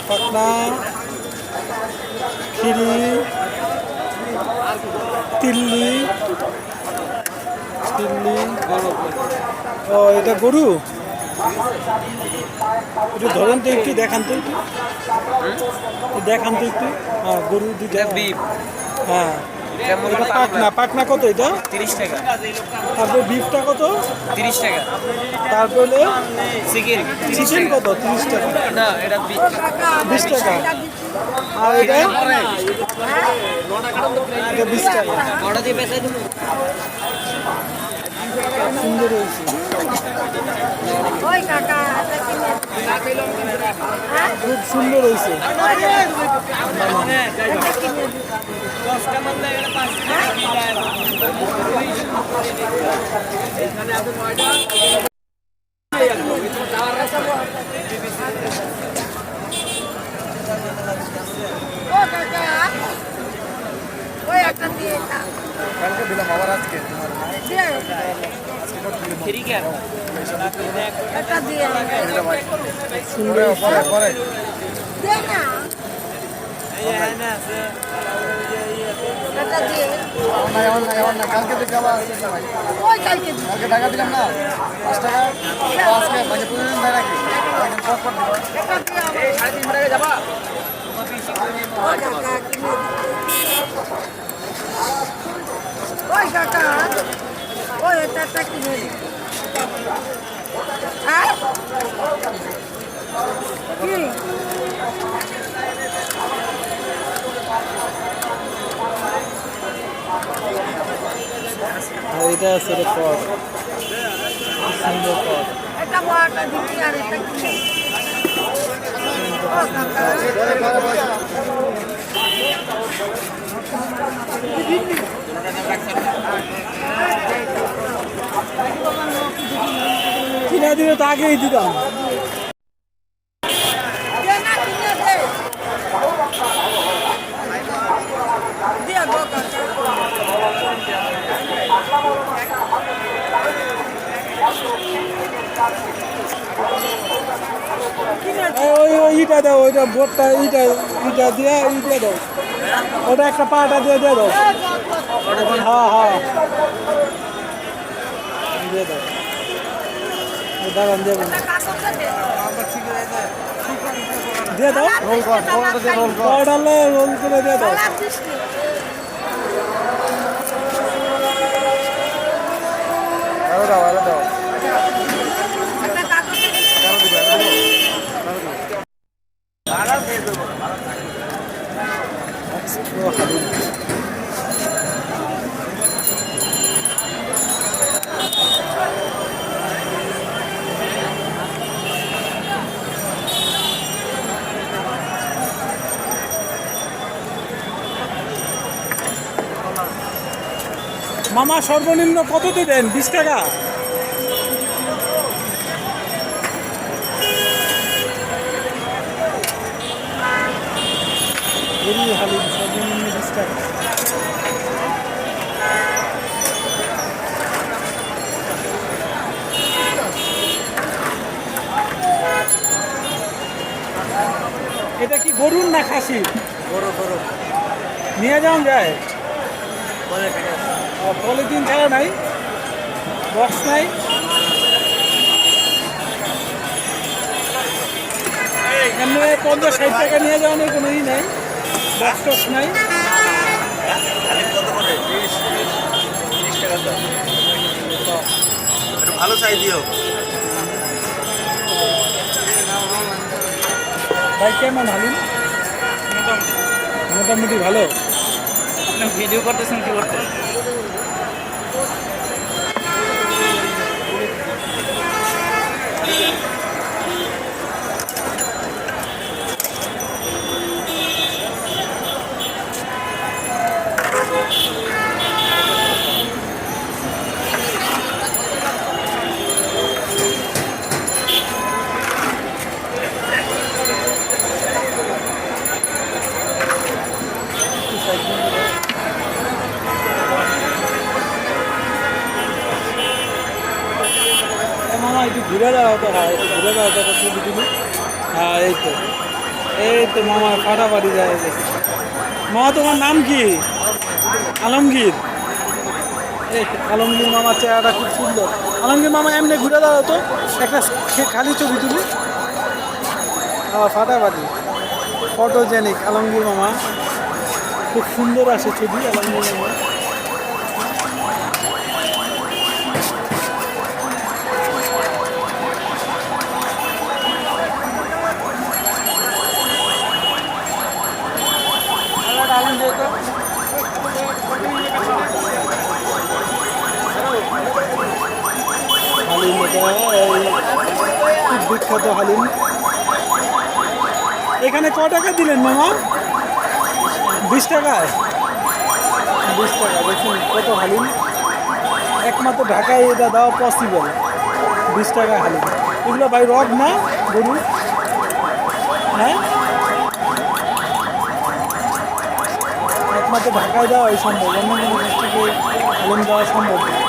পাটনা, খিরি, তিল্লি, ও এটা গরু, একটু ধরেন তো, একটু দেখান তো, দেখান তো একটু। হ্যাঁ, গরু দুইটা। হ্যাঁ, পাটনা। পাটনা কত এটা? 30 টাকা। তারপরে বিফটা কত? 30 টাকা। তারপরে চিকেন চিকেন কত? 30 টাকা। না, এটা 20 টাকা। আর এটা 20 টাকা। বড় দিয়ে বেচা দেবো। সুন্দর হয়েছে, খুব সুন্দর হয়েছে। কালকে দিলাম আবার আজকে পরে কালকে দিকে আবার কালকে টাকা দিলাম না 5 টাকা আজকে মানে প্রতিদিন দেয় নাকি পর টাকা যাবা ওই কাকা ওই এটা কিনে দিই হ্যাঁ কি এটা আছে পদ, সুন্দর পদ। এটা বড়টা দিচ্ছি আর এটা কিনে ও কিনা দিলে তো আগেই দিতাম। ইটা দাও, ওইটা বোটটা ইটা দিয়ে ইটা দাও, ওটা একটা পাটা দিয়ে দাও। হ্যাঁ দিয়ে দাও, দাঁড়ান দেবেন দিয়ে দাও, রোল করে দিয়ে দাও। দাও মামা সর্বনিম্ন কত দেবেন? 20 টাকা। হালিম সর্বনিম্ন 20 টাকা। এটা কি গরুর না খাসি? গরু নিয়ে যাওয়া যায়? পলিথিন ছাড়া নাই, বক্স নাই? এমনি 50-60 টাকা নিয়ে যাওয়ানোর কোনো ই নাই, বক্স টক্স নাই? ভালো চাই দিও ভাই কেমন হালিম? মোটামুটি ভালো। ভিডিও করতেছেন কি করতে? সাইড দাও তো, হ্যাঁ একটু ঘুরে দাও তো ছবি তুলি। হ্যাঁ এই তো মামা ফাটাফাটি যায় গেছে। মামা তোমার নাম কি? আলমগীর। এই তো আলমগীর মামার চেহারাটা খুব সুন্দর। আলমগীর মামা এমনি ঘুরে দাও তো, একটা খালি ছবি তুলি। হ্যাঁ ফাটাফাটি ফটোজেনিক আলমগীর মামা, খুব সুন্দর আসে ছবি আলমগীর মামা। হালিম, খুব বিখ্যাত হালিম। এখানে ক টাকা দিলেন মামা? 20 টাকায়? 20 টাকা। দেখুন কত হালিম, একমাত্র ঢাকায় এটা দেওয়া পসিবল। 20 টাকা হালিম। এগুলো ভাই রড না গরু? হ্যাঁ, একমাত্র ঢাকায় দেওয়া সম্ভব, অন্য কোনো ডিস্ট্রিক্টে হালিম দেওয়া সম্ভব না।